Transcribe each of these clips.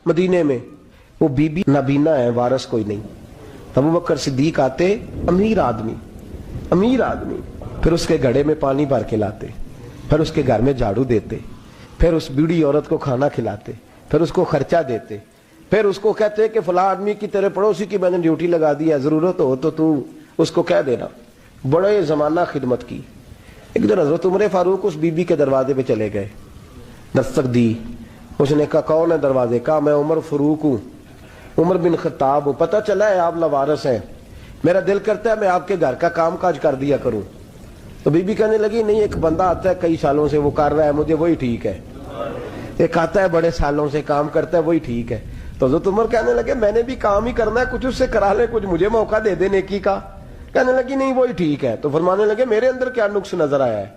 मदीने में, वो बीबी नाबीना है, वारस कोई नहीं। अबू बकर सिद्दीक आते, अमीर आदमी, फिर उसके घड़े में पानी भर के लाते, फिर उसके घर में झाड़ू देते, फिर उस बूढ़ी औरत को खाना खिलाते, फिर उसको खर्चा देते, फिर उसको कहते कि फला आदमी की तेरे पड़ोसी की मैंने ड्यूटी लगा दी है, जरूरत हो तो तू उसको कह देना। बड़े जमाना खिदमत की। एक दिन हजरत उमर फारूक उस बीबी के दरवाजे पे चले गए, दस्तक दी। उसने कहा कौन है दरवाजे का? मैं उमर फारूक हूँ, उमर बिन खत्ताब हूँ। पता चला है आप लवारस हैं, मेरा दिल करता है मैं आपके घर का काम काज कर दिया करूँ। तो बीबी कहने लगी नहीं, एक बंदा आता है कई सालों से वो कर रहा है, मुझे वही ठीक है। एक आता है बड़े सालों से काम करता है, वही ठीक है। तो हज़रत उमर कहने लगे मैंने भी काम ही करना है, कुछ उससे करा ले, कुछ मुझे मौका दे दे नेकी का। कहने लगी नहीं वही ठीक है। तो फरमाने लगे मेरे अंदर क्या नुक्स नजर आया है,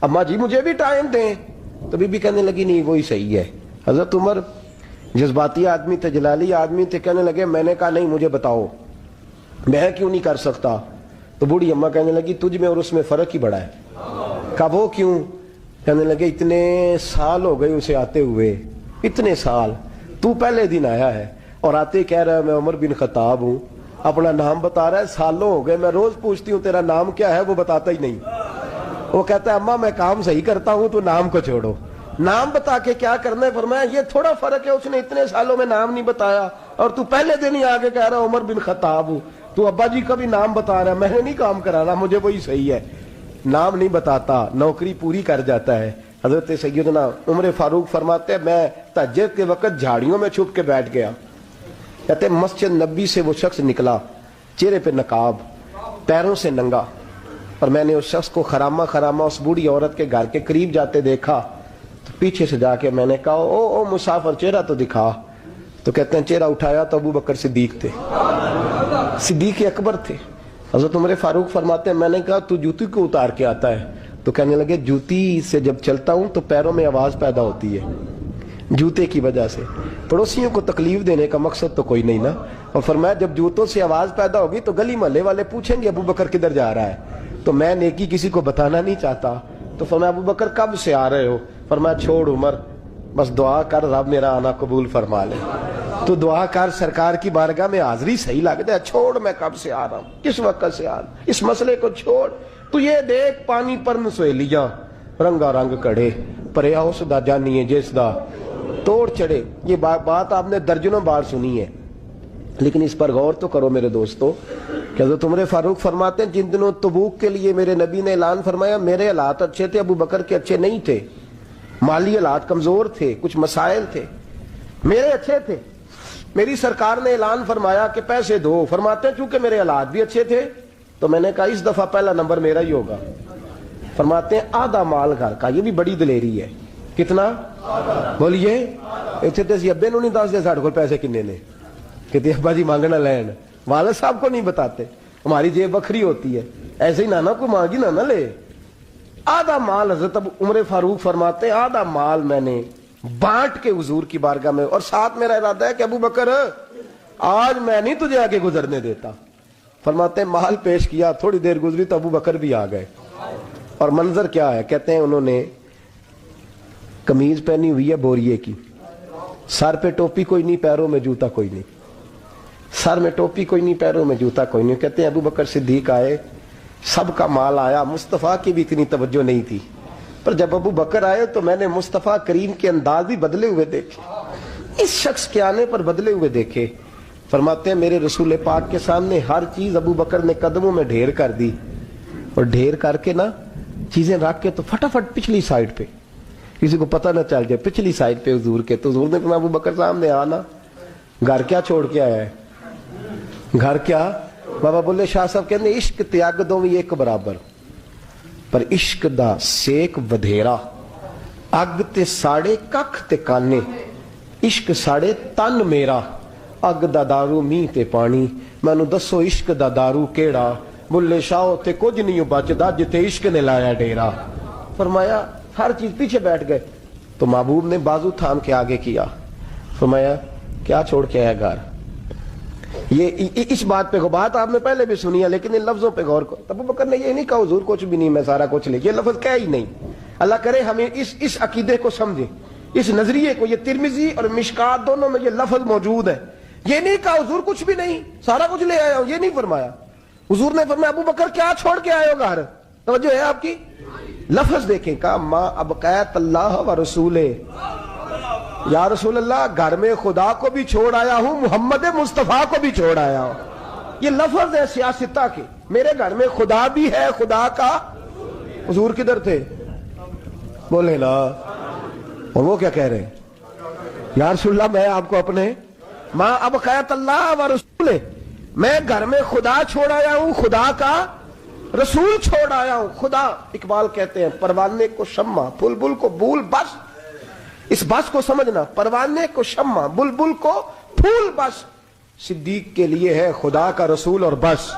अम्मा जी मुझे भी टाइम दें। तो बीबी कहने लगी नहीं वही सही है। हजरत उमर जज्बाती आदमी थे, जलाली आदमी थे। कहने लगे मैंने कहा नहीं मुझे बताओ, मैं क्यों नहीं कर सकता? तो बूढ़ी अम्मा कहने लगी तुझ में और उसमें फर्क ही बड़ा है। कहा वो क्यों? कहने लगे इतने साल हो गए उसे आते हुए, इतने साल, तू पहले दिन आया है और आते कह रहा है मैं उमर बिन खत्ताब हूँ, अपना नाम बता रहा है। सालों हो गए, मैं रोज पूछती हूँ तेरा नाम क्या है, वो बताता ही नहीं। वो कहता है अम्मा मैं काम सही करता हूँ, तो नाम को छोड़ो, नाम बता के क्या करना है। फरमाया ये थोड़ा फर्क है, उसने इतने सालों में नाम नहीं बताया और तू पहले दिन ही आगे कह रहा उमर बिन खत्ताब हूँ। तू अब्बा जी का भी नाम बता रहा है, मैंने नहीं काम कराना, मुझे वही सही है। नाम नहीं बताता, नौकरी पूरी कर जाता है। हजरत सैयदना उमर फारूक फरमाते हैं मैं तहज्जुद के वक्त झाड़ियों में छुप के बैठ गया। कहते मस्जिद नबी से वो शख्स निकला, चेहरे पे नकाब, पैरों से नंगा, और मैंने उस शख्स को खरामा खरामा उस बूढ़ी औरत के घर के करीब जाते देखा। तो पीछे से जाके मैंने कहा ओ मुसाफिर चेहरा तो दिखा। तो कहते हैं चेहरा उठाया तो अबू बकर सिद्दीक थे, सिद्दीक अकबर थे। हजरत उमर फारूक फरमाते हैं मैंने कहा तू जूती को उतार के आता है? तो कहने लगे जूती से जब चलता हूं तो पैरों में आवाज पैदा होती है, जूते की वजह से। पड़ोसियों को तकलीफ देने का मकसद तो कोई नहीं ना। और फरमाया जब जूतों से आवाज पैदा होगी तो गली मोहल्ले वाले पूछेंगे अबू बकर किधर जा रहा है, तो मैं नेकी किसी को बताना नहीं चाहता। तो फरमाया अबू बकर कब से आ रहे हो? फरमाया छोड़ उमर, बस दुआ कर रब मेरा आना कबूल फरमा ले। तो दुआ कर सरकार की बारगाह में हाजिरी सही लगता है। छोड़ मैं कब से आ रहा हूं, किस वक्त से आ रहा हूं, इस मसले को छोड़। तू ये देख पानी पर नसोलियां रंगा रंग कड़े, पर उसदा जानिए जिसदा तोड़ चढ़े। ये बात आपने दर्जनों बार सुनी है, लेकिन इस पर गौर तो करो मेरे दोस्तों। हज़रत उमर फारूक फरमाते हैं जिन दिनों तबूक के लिए मेरे नबी ने ऐलान फरमाया मेरे हालात अच्छे थे, अबू बकर के अच्छे नहीं थे, माली हालात कमजोर थे, कुछ मसाइल थे, मेरे अच्छे थे। मेरी सरकार ने ऐलान फरमाया कि पैसे दो। फरमाते हैं चूंकि मेरे हालात भी अच्छे थे तो मैंने कहा इस दफा पहला नंबर मेरा ही होगा। फरमाते हैं आधा माल घर का, ये भी बड़ी दलेरी है। कितना? बोलिए। इतने तो अब्बे नहीं दसते साढ़े को पैसे किन्ने ने, कहते अब्बा जी मांगना लैन, वालिद साहब को नहीं बताते, हमारी जेब बखरी होती है, ऐसे ही नाना को मांगी ना ले। आधा माल हजरत उमर फारूक फरमाते हैं आधा माल मैंने बांट के हुजूर की बारगाह में, और साथ मेरा इरादा है कि अबू बकर आज मैं नहीं तुझे आगे गुजरने देता। फरमाते हैं माल पेश किया, थोड़ी देर गुजरी तो अबू बकर भी आ गए। और मंजर क्या है? कहते हैं उन्होंने कमीज पहनी हुई है बोरिए की, सर पे टोपी कोई नहीं, पैरों में जूता कोई नहीं, सर में टोपी कोई नहीं, पैरों में जूता कोई नहीं। कहते हैं अबू बकर सिद्दीक आए, सबका माल आया, मुस्तफ़ा की भी इतनी तवज्जो नहीं थी, पर जब अबू बकर आए तो मैंने मुस्तफ़ा करीम के अंदाज भी बदले हुए देखे, इस शख्स के आने पर बदले हुए देखे। फरमाते हैं मेरे रसूल पाक के सामने हर चीज अबू बकर ने कदमों में ढेर कर दी, और ढेर करके ना चीजें रख के तो फटाफट पिछली साइड पे, किसी को पता ना चल जाए, पिछली साइड पे हुजूर के। तो हुजूर ने कहा अबू बकर सामने आना, घर क्या छोड़ के आया है? घर क्या? बाबा बुल्ले शाह साहब कहते इश्क त्याग दो भी एक बराबर, पर इश्क दा सेक वधेरा, अग ते साड़े कख ते काने, इश्क साड़े तन मेरा, अग दा दारू मींह ते पानी, मैनू दसो इश्क दा दारू केड़ा, बुल्ले शाह ते कुछ नहीं बचदा जिथे इश्क ने लाया डेरा। फरमाया हर चीज पीछे बैठ गए। तो महबूब ने बाजू थाम के आगे किया, फरमाया क्या छोड़ के आया घर? ये इस बात पे बात आपने पहले भी सुनी है, लेकिन इन लफ्जों पे गौर करो। अबू बकर ने ये नहीं कहा हुजूर कुछ भी नहीं, मैं सारा कुछ ले, ये लफ्ज कह ही नहीं। अल्लाह करे हमें इस अकीदे को समझे اس نظریے کو، یہ ترمذی اور مشکات دونوں میں یہ لفظ موجود ہے. یہ نہیں کہا حضور کچھ بھی نہیں، سارا کچھ لے آیا ہوں، یہ نہیں فرمایا. حضور نے فرمایا ابو بکر کیا چھوڑ کے آئے ہو گھر؟ توجہ ہے آپ کی؟ لفظ دیکھیں، کہا ما ابقیت اللہ و رسولہ، یا رسول اللہ گھر میں خدا کو بھی چھوڑ آیا ہوں، محمد مصطفیٰ کو بھی چھوڑ آیا ہوں. یہ لفظ ہے سیاستہ کے، میرے گھر میں خدا بھی ہے، خدا کا. حضور کدھر تھے؟ بولے نا. اور وہ کیا کہہ رہے ہیں؟ یا رسول اللہ میں آپ کو اپنے ما ابقیت اللہ و رسولہ، میں گھر میں خدا چھوڑ آیا ہوں، خدا کا رسول چھوڑ آیا ہوں. خدا، اقبال کہتے ہیں پروانے کو شمع، بلبل کو بھول، بس اس بس کو سمجھنا، پروانے کو شمع، بلبل کو پھول، بس صدیق کے لیے ہے خدا کا رسول اور بس.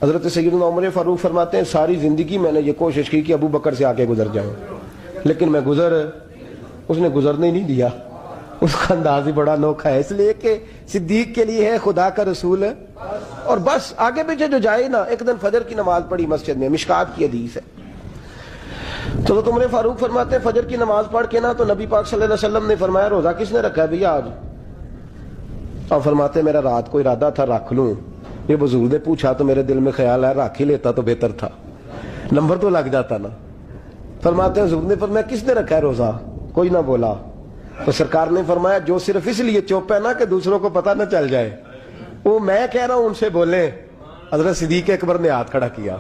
حضرت سیدنا عمر فاروق فرماتے ہیں ساری زندگی میں نے یہ کوشش کی کہ ابو بکر سے آگے گزر جاؤں، لیکن میں اس نے گزرنے ہی نہیں دیا. اس کا انداز ہی بڑا انوکھا ہے، اس لیے کہ صدیق کے لیے ہے خدا کا رسول اور بس. آگے پیچھے جو جائے نا، ایک دن فجر کی نماز پڑھی مسجد میں، مشکات کی حدیث ہے. تو عمر فاروق فرماتے ہیں فجر کی نماز پڑھ کے نا تو نبی پاک صلی اللہ علیہ وسلم نے فرمایا روزہ کس نے رکھا ہے بھیا آج؟ اور فرماتے میرا رات کو ارادہ تھا رکھ لوں، یہ بزرگ نے پوچھا تو میرے دل میں خیال ہے رکھ ہی لیتا تو بہتر تھا، نمبر تو لگ جاتا نا. فرماتے ہیں حضور نے فرمایا کس نے رکھا ہے روزہ؟ کوئی نہ بولا. تو سرکار نے فرمایا جو صرف اس لیے چپ ہے نا کہ دوسروں کو پتہ نہ چل جائے، وہ میں کہہ رہا ہوں ان سے بولے. حضرت صدیق اکبر نے ہاتھ کھڑا کیا،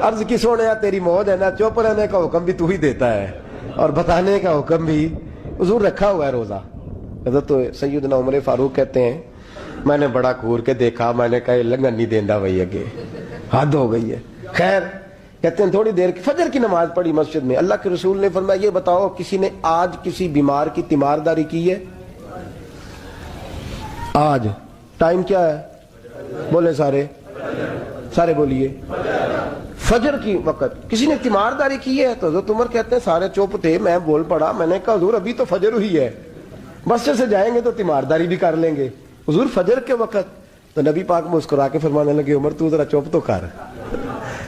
عرض کی سونے تیری موج ہے نا، چپ رہنے کا حکم بھی تو ہی دیتا ہے اور بتانے کا حکم بھی. حضور رکھا ہوا ہے روزہ. حضرت سیدنا عمر فاروق کہتے ہیں میں نے بڑا گھور کے دیکھا، میں نے کہا یہ لنگن نہیں دیندا بھائی، اگے حد ہو گئی ہے. خیر کہتے ہیں تھوڑی دیر فجر کی نماز پڑھی مسجد میں. اللہ کے رسول نے فرمایا یہ بتاؤ کسی نے آج کسی بیمار کی تیمارداری کی ہے؟ آج ٹائم کیا ہے؟ بولے سارے بولیے. فجر کی وقت کسی نے تیمارداری کی ہے؟ تو حضرت عمر کہتے ہیں سارے چپ تھے، میں بول پڑا، میں نے کہا حضور ابھی تو فجر ہوئی ہے، مسجد سے جائیں گے تو تیمارداری بھی کر لیں گے. حضور فجر کے وقت. تو نبی پاک مسکرا کے فرمانے لگے عمر تو ذرا چپ تو کر.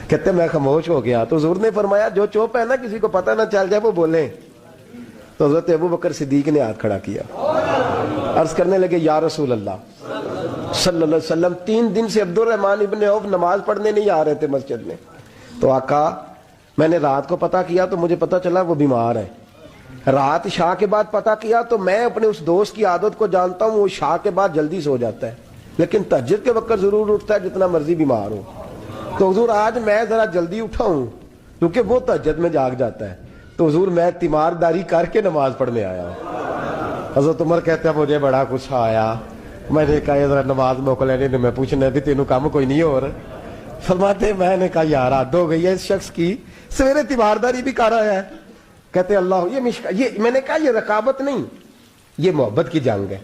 کہتے میں خاموش ہو گیا. تو حضور نے فرمایا جو چپ ہے نا کسی کو پتہ نہ چل جائے وہ بولیں. تو حضرت ابو بکر صدیق نے ہاتھ کھڑا کیا، عرض کرنے لگے یا رسول اللہ صلی اللہ علیہ وسلم 3 دن سے عبد الرحمن ابن عوف نماز پڑھنے نہیں آ رہے تھے مسجد میں. تو آقا میں نے رات کو پتہ کیا تو مجھے پتہ چلا وہ بیمار ہے. رات عشاء کے بعد پتہ کیا تو میں اپنے اس دوست کی عادت کو جانتا ہوں، وہ عشاء کے بعد جلدی سو جاتا ہے لیکن تہجد کے وقت ضرور اٹھتا ہے جتنا مرضی بیمار ہو. تو حضور آج میں ذرا جلدی اٹھا ہوں کیونکہ وہ تہجد میں جاگ جاتا ہے، تو حضور میں تیمارداری کر کے نماز پڑھنے آیا ہوں. حضرت عمر کہتے ہیں مجھے بڑا غصہ آیا، میں نے کہا ذرا نماز موقع لینے میں پوچھنا بھی تینوں کام کوئی نہیں ہو رہا. فرماتے میں نے کہا یار حد ہو گئی ہے اس شخص کی، سویرے تیمارداری بھی کر رہا ہے. کہتے اللہ یہ میں نے کہا یہ رقابت نہیں، یہ محبت کی جنگ ہے،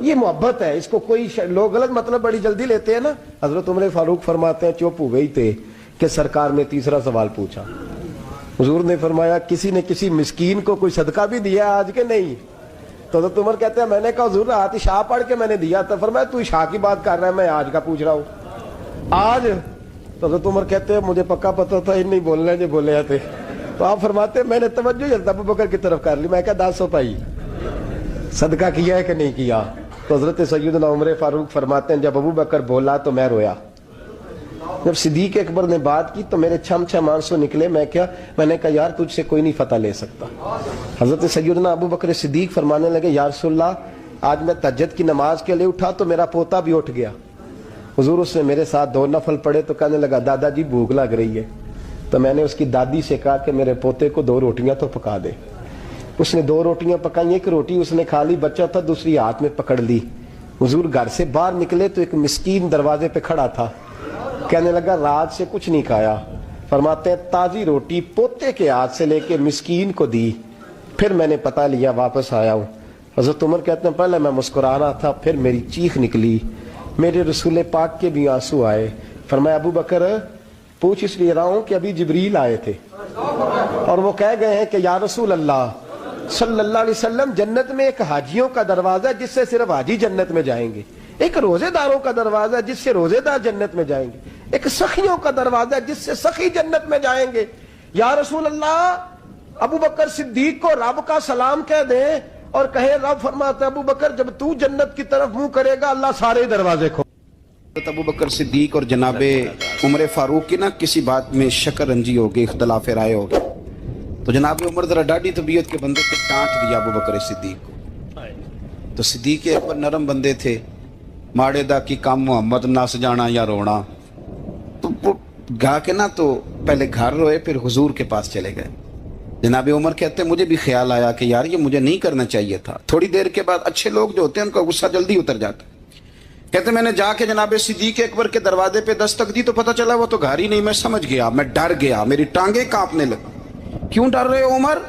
یہ محبت ہے. اس کو کوئی لوگ غلط مطلب بڑی جلدی لیتے ہیں نا. حضرت عمر فاروق فرماتے ہیں چپ ہو گئی تھے کہ سرکار نے تیسرا سوال پوچھا. حضور نے فرمایا کسی نے کسی مسکین کو کوئی صدقہ بھی دیا آج کے نہیں؟ تو حضرت عمر کہتے ہیں میں نے کہا حضور رات عشاء پڑھ کے میں نے دیا تھا. فرمایا تو عشاء کی بات کر رہا ہے، میں آج کا پوچھ رہا ہوں. آج؟ تو حضرت عمر کہتے ہیں مجھے پکا پتا تھا ان نہیں بولنے جو بولے تھے. تو آپ فرماتے ہیں میں نے توجہ حضرت ابو بکر کی طرف کر لی. میں کہا 10 روپے صدقہ کیا ہے کہ نہیں کیا؟ تو حضرت سیدنا عمر فاروق فرماتے ہیں جب ابو بکر بولا تو میں رویا. جب صدیق اکبر نے بات کی تو میرے چھم آنسو نکلے. میں نے کہا یار تجھ سے کوئی نہیں فتح لے سکتا. حضرت سیدنا ابو بکر صدیق فرمانے لگے یا رسول اللہ آج میں تہجد کی نماز کے لیے اٹھا تو میرا پوتا بھی اٹھ گیا. حضور اس نے میرے ساتھ 2 نفل پڑھے تو کہنے لگا دادا جی بھوک لگ رہی ہے. تو میں نے اس کی دادی سے کہا کہ میرے پوتے کو 2 روٹیاں تو پکا دے. اس نے 2 روٹیاں پکائیں، ایک روٹی اس نے کھا لی، بچہ تھا، دوسری ہاتھ میں پکڑ لی. حضور گھر سے باہر نکلے تو ایک مسکین دروازے پہ کھڑا تھا، کہنے لگا رات سے کچھ نہیں کھایا. فرماتے ہیں تازی روٹی پوتے کے ہاتھ سے لے کے مسکین کو دی. پھر میں نے پتہ لیا واپس آیا ہوں. حضرت عمر کہتے ہیں پہلے میں مسکرا رہا تھا پھر میری چیخ نکلی، میرے رسول پاک کے بھی آنسو آئے. فرمایا ابو بکر پوچھ اس لیے رہا ہوں کہ ابھی جبریل آئے تھے اور وہ کہہ گئے ہیں کہ یا رسول اللہ صلی اللہ علیہ وسلم جنت میں ایک حاجیوں کا دروازہ ہے جس سے صرف حاجی جنت میں جائیں گے، ایک روزے داروں کا دروازہ ہے جس سے روزے دار جنت میں جائیں گے، ایک سخیوں کا دروازہ ہے جس سے سخی جنت میں جائیں گے. یا رسول اللہ अबू बकर सिद्दीक को रब का सलाम कह दे और कहे, रब फरमाता है अबू बकर जब तू जन्नत की तरफ मुंह करेगा अल्लाह सारे दरवाजे खोल। अबू बकर सिद्दीक और जनाबे उमर फारूक की ना किसी बात में शकरंजी हो गई, इख्तलाफ राय हो गई, तो जनाबे उमर जरा डाढ़ी तबीयत के बंदे को डांट दिया अबू बकर सिद्दीक को। तो सिद्दीक के ऊपर नरम बंदे थे, माड़े दा की काम मोहम्मद नस जाना या रोना, तो वो गा के ना तो पहले घर रोए फिर हुजूर के पास चले गए। जनाबे उमर कहते मुझे भी ख्याल आया कि यार ये मुझे नहीं करना चाहिए था। थोड़ी देर के बाद अच्छे लोग जो होते हैं उनका गुस्सा जल्दी उतर जाता है। कहते मैंने जाके जनाबे सिद्दीक अकबर के दरवाजे पे दस्तक दी तो पता चला वो तो घर ही नहीं। मैं समझ गया, मैं डर गया, मेरी टांगे कांपने लगी। क्यों डर रहे हो उमर?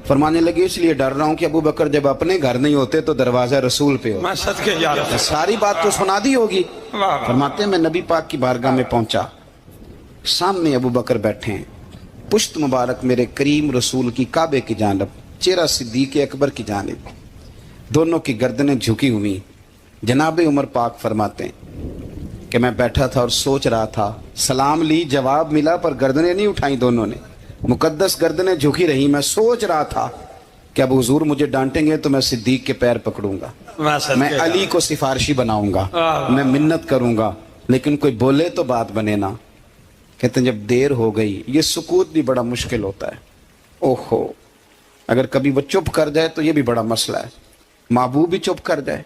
फरमाने लगे इसलिए डर रहा हूं कि अबू बकर जब अपने घर नहीं होते तो दरवाजा रसूल पे हो। सारी बात तो सुना दी होगी। फरमाते मैं नबी पाक की बारगाह में पहुंचा, सामने अबू बकर बैठे हैं, पुश्त मुबारक मेरे करीम रसूल की काबे की जानब, चेहरा सिद्दीक अकबर की जानिब, दोनों की गर्दनें झुकी हुई। जनाब उमर पाक फरमाते हैं कि मैं बैठा था और सोच रहा था, सलाम ली, जवाब मिला पर गर्दनें नहीं उठाई दोनों ने, मुकद्दस गर्दनें झुकी रही। मैं सोच रहा था कि अब हुजूर मुझे डांटेंगे तो मैं सिद्दीक के पैर पकड़ूंगा, मैं अली को सिफारिशी बनाऊंगा, मैं मिन्नत करूंगा, लेकिन कोई बोले तो बात बने ना। कहते हैं जब देर हो गई, ये सुकूत भी बड़ा मुश्किल होता है। ओहो, अगर कभी वो चुप कर जाए तो ये भी बड़ा मसला है, महबूब भी चुप कर जाए।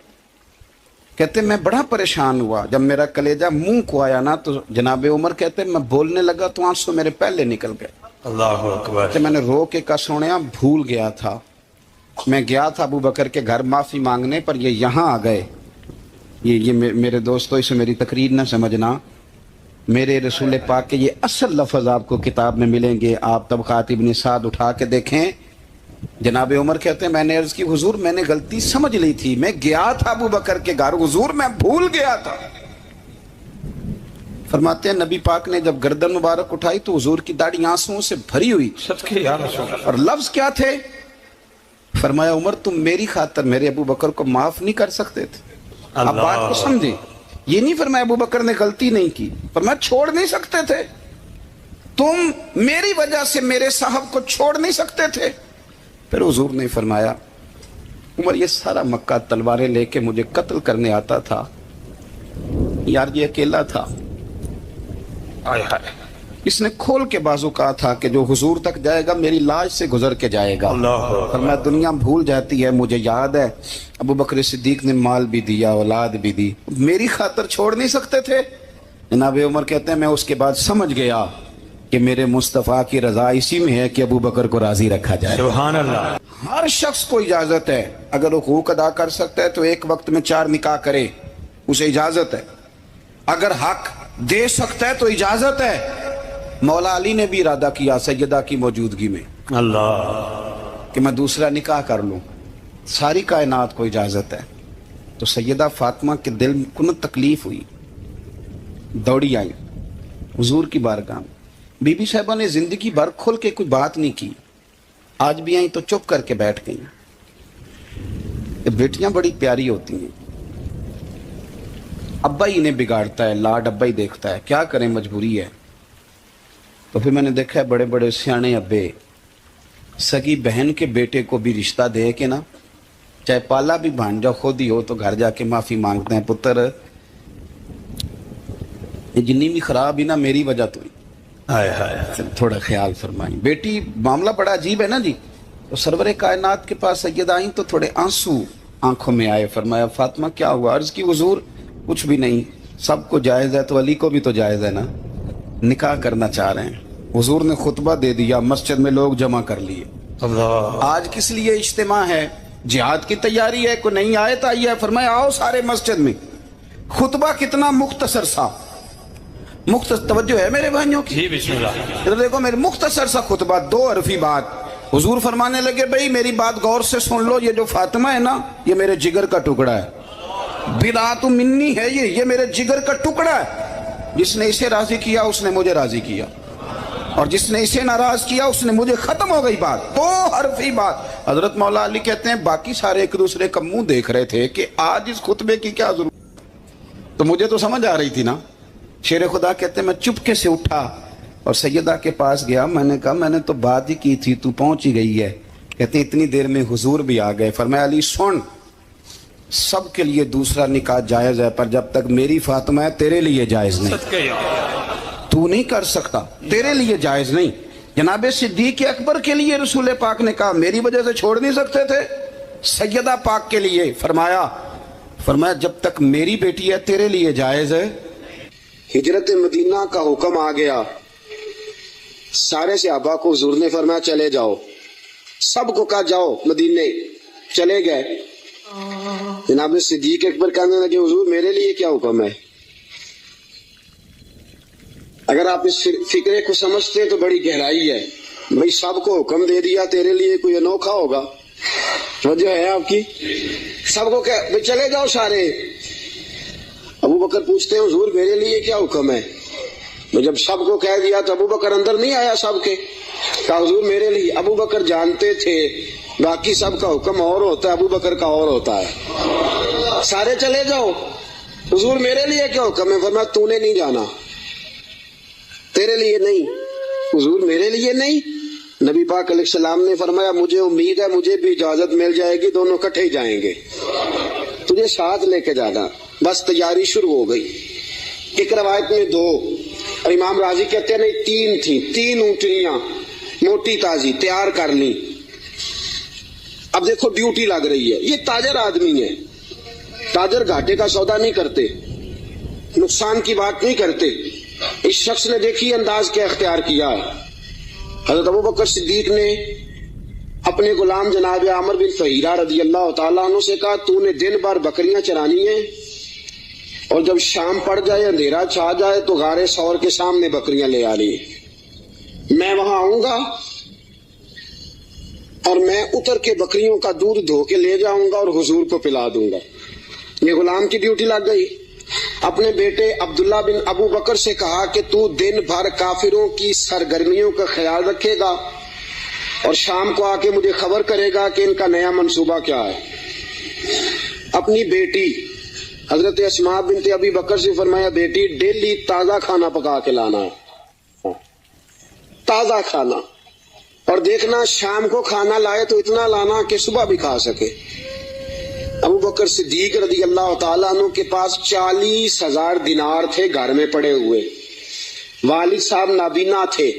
कहते मैं बड़ा परेशान हुआ, जब मेरा कलेजा मुंह को आया ना तो जनाबे उमर कहते मैं बोलने लगा तो आंसू मेरे पहले निकल गए। अल्लाह अकबर। मैंने रो के का सोनिया भूल गया था, मैं गया था अबू बकर के घर माफी मांगने, पर ये यहाँ आ गए। ये मेरे दोस्तों इसे मेरी तकरीर ना समझना, मेरे रसूल पाक के ये असल लफ्ज आपको किताब में मिलेंगे। आप तबक़ात इब्न साद उठा के देखें। जनाब उमर कहते हैं मैंने अर्ज की हुजूर मैंने गलती समझ ली थी, मैं गया था अबू बकर के घर, हुजूर मैं भूल गया था। फरमाते हैं नबी पाक ने जब गर्दन मुबारक उठाई तो हुजूर की दाढ़ी आंसुओं से भरी हुई। और लफ्ज क्या थे? फरमाया उमर तुम मेरी खातर मेरे अबू बकर को माफ नहीं कर सकते थे। आप बात को समझे, ये नहीं फरमाया अबू बकर ने गलती नहीं की, फरमाया छोड़ नहीं सकते थे, तुम मेरी वजह से मेरे साहब को छोड़ नहीं सकते थे। फिर हुजूर ने फरमाया उमर ये सारा मक्का तलवारें लेके मुझे कत्ल करने आता था, यार ये अकेला था, आय हाय, इसने खोल के बाजू कहा था कि जो हुजूर तक जाएगा मेरी लाश से गुजर के जाएगा। फरमाया दुनिया भूल जाती है, मुझे याद है अबू बकर सिद्दीक ने माल भी दिया, औलाद भी दी, मेरी खातर छोड़ नहीं सकते थे। जनाब उमर कहते हैं मैं उसके बाद समझ गया कि मेरे मुस्तफ़ा की रजा इसी में है कि अबू बकर को राजी रखा जाए। सुभान अल्लाह। हर शख्स को इजाजत है, अगर हुकूक अदा कर सकता है तो एक वक्त में 4 निकाह करे, उसे इजाजत है। अगर हक दे सकता है तो इजाजत है। मौला अली ने भी इरादा किया सैयदा की मौजूदगी में अल्लाह कि मैं दूसरा निकाह कर लूं, सारी कायनात को इजाजत है। तो सैयदा फातिमा के दिल को न तकलीफ हुई, दौड़ी आई हुजूर की बारगाह में। बीबी साहिबा ने जिंदगी भर खोल के कोई बात नहीं की, आज भी आई तो चुप करके बैठ गई। बेटियां बड़ी प्यारी होती हैं, अब्बा ही इन्हें बिगाड़ता है, लाड अब्बा ही देखता है, क्या करें मजबूरी है। तो फिर मैंने देखा है बड़े बड़े सियाने अब्बे सगी बहन के बेटे को भी रिश्ता दे के ना, चाहे पाला भी भांजा खुद ही हो, तो घर जाके माफी मांगते हैं, पुत्र ये जिन्नी भी खराब ही ना मेरी वजह तो ही, थोड़ा ख्याल फरमाई। बेटी मामला बड़ा अजीब है ना जी। तो सरवरे कायनात के पास सैयदा आई तो थोड़े आंसू आंखों में आए। फरमाया फातिमा क्या हुआ? अर्ज की हुजूर कुछ भी नहीं, सबको जायज है तो अली को भी तो जायज है ना, निकाह करना चाह रहे हैं। हुजूर ने खुतबा दे दिया, मस्जिद में लोग जमा कर लिए। आज किस लिए इज्तिमा है? जिहाद की तैयारी है, कोई नहीं आए तो आइए। फरमाया आओ सारे मस्जिद में। खुतबा कितना मुख्तसर सा, तवज्जो है मेरे भाइयों की, इधर देखो मेरे मुख्तसर सा खुतबा, 2 हरफी बात। हुजूर फरमाने लगे भाई मेरी बात गौर से सुन लो, ये जो फातिमा है ना ये मेरे जिगर का टुकड़ा है, बिदात मिन्नी है, ये मेरे जिगर का टुकड़ा है। जिसने इसे राजी किया उसने मुझे राजी किया, और जिसने इसे नाराज किया उसने मुझे, खत्म हो गई बात, 2 हरफी बात। हजरत मौला अली कहते हैं बाकी सारे एक दूसरे का मुंह देख रहे थे कि आज इस खुतबे की क्या जरूरत, तो मुझे तो समझ आ रही थी ना। शेर खुदा कहते हैं मैं चुपके से उठा, اور سیدہ کے پاس گیا. میں نے کہا میں نے تو بات ہی کی تھی, تو پہنچ ہی گئی ہے. کہتے اتنی دیر میں حضور بھی آ گئے. فرمایا علی سن, سب کے لیے دوسرا نکاح جائز ہے, پر جب تک میری فاطمہ ہے تیرے لیے جائز نہیں. تو نہیں کر سکتا, تیرے لیے جائز نہیں. جناب صدیق اکبر کے لیے رسول پاک نے کہا, میری وجہ سے چھوڑ نہیں سکتے تھے. سیدہ پاک کے لیے فرمایا جب تک میری بیٹی ہے تیرے لیے جائز ہے. ہجرت مدینہ کا حکم آ گیا. سارے صحابہ کو حضور نے فرمایا چلے جاؤ. سب کو کہا جاؤ مدینے. چلے گئے. جناب صدیق اکبر کہنے لگے حضور میرے لیے کیا حکم ہے؟ اگر آپ اس فکرے کو سمجھتے تو بڑی گہرائی ہے. بھئی سب کو حکم دے دیا, تیرے لیے کوئی انوکھا ہوگا؟ وجہ ہے آپ کی. سب کو بھئی چلے جاؤ سارے. ابو بکر پوچھتے ہیں حضور میرے لیے کیا حکم ہے؟ جب سب کو کہہ دیا تو ابو بکر اندر نہیں آیا سب کے. کہا حضور میرے لیے. ابو بکر جانتے تھے باقی سب کا حکم اور ہوتا ہے, ابو بکر کا اور ہوتا ہے. سارے چلے جاؤ. حضور میرے لیے کیا حکم ہے؟ فرمایا تو نے نہیں جانا, تیرے لیے نہیں. حضور میرے لیے نہیں. نبی پاک علیہ السلام نے فرمایا مجھے امید ہے مجھے بھی اجازت مل جائے گی, دونوں اکٹھے ہی جائیں گے, تجھے ساتھ لے کے جانا. بس تیاری شروع ہو گئی. ایک روایت میں 2 اور امام راضی کہتے ہیں نہیں 3 تھی. 3 اونٹنیاں موٹی تازی تیار کر لی. اب دیکھو ڈیوٹی لگ رہی ہے. یہ تاجر آدمی ہے, تاجر گھاٹے کا سودا نہیں کرتے, نقصان کی بات نہیں کرتے. اس شخص نے دیکھی انداز کیا اختیار کیا ہے. حضرت ابو بکر صدیق نے اپنے غلام جناب عامر بن فہیرہ رضی اللہ تعالیٰ عنہ سے کہا تو نے دن بھر بکریاں چرانی ہیں اور جب شام پڑ جائے اندھیرا چھا جائے تو غار ثور کے سامنے بکریاں لے آنی. میں وہاں آؤں گا اور میں اتر کے بکریوں کا دودھ دھو کے لے جاؤں گا اور حضور کو پلا دوں گا. یہ غلام کی ڈیوٹی لگ گئی. اپنے بیٹے عبداللہ بن ابو بکر سے کہا کہ تو دن بھر کافروں کی سرگرمیوں کا خیال رکھے گا اور شام کو آ کے مجھے خبر کرے گا کہ ان کا نیا منصوبہ کیا ہے. اپنی بیٹی حضرت اسماء بنت ابی بکر سے فرمایا بیٹی ڈیلی تازہ کھانا پکا کے لانا, تازہ کھانا, اور دیکھنا شام کو کھانا لائے تو اتنا لانا کہ صبح بھی کھا سکے. ابو بکر صدیق رضی اللہ تعالیٰ عنہ کے پاس 40,000 دینار تھے گھر میں پڑے ہوئے. والد صاحب نابینا تھے.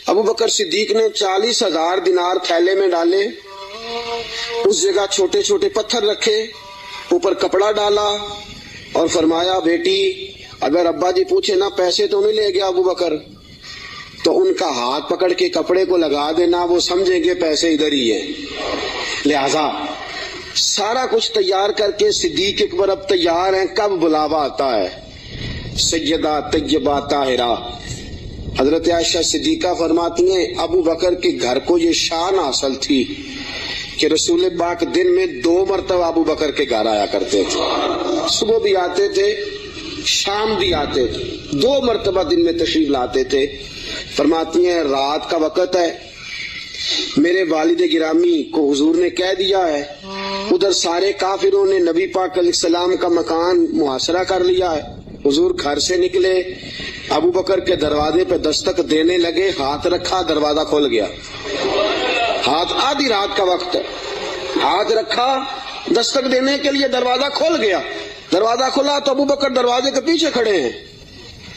ابو بکر صدیق نے 40,000 دینار تھیلے میں ڈالے, اس جگہ چھوٹے چھوٹے پتھر رکھے, اوپر کپڑا ڈالا اور فرمایا بیٹی اگر ابا جی پوچھے نا پیسے تو نہیں لے گیا ابو بکر, تو ان کا ہاتھ پکڑ کے کپڑے کو لگا دینا, وہ سمجھیں گے پیسے ادھر ہی ہیں. لہذا سارا کچھ تیار کر کے صدیق اکبر اب تیار ہیں. کب بلاوا آتا ہے؟ سیدہ طیبہ طاہرہ حضرت عائشہ صدیقہ فرماتی ہیں ابو بکر کے گھر کو یہ شان حاصل تھی کہ رسول پاک دن میں 2 مرتبہ ابو بکر کے گھر آیا کرتے تھے. صبح بھی آتے تھے, شام بھی آتے تھے, 2 مرتبہ دن میں تشریف لاتے تھے. فرماتی ہیں رات کا وقت ہے, میرے والد گرامی کو حضور نے کہہ دیا ہے, ادھر سارے کافروں نے نبی پاک علیہ السلام کا مکان محاصرہ کر لیا ہے. حضور گھر سے نکلے, ابو بکر کے دروازے پہ دستک دینے لگے, ہاتھ رکھا دروازہ کھل گیا. ہاتھ آدھی رات کا وقت ہے, ہاتھ رکھا دستک دینے کے لیے دروازہ کھل گیا. دروازہ کھلا تو ابو بکر دروازے کے پیچھے کھڑے ہیں.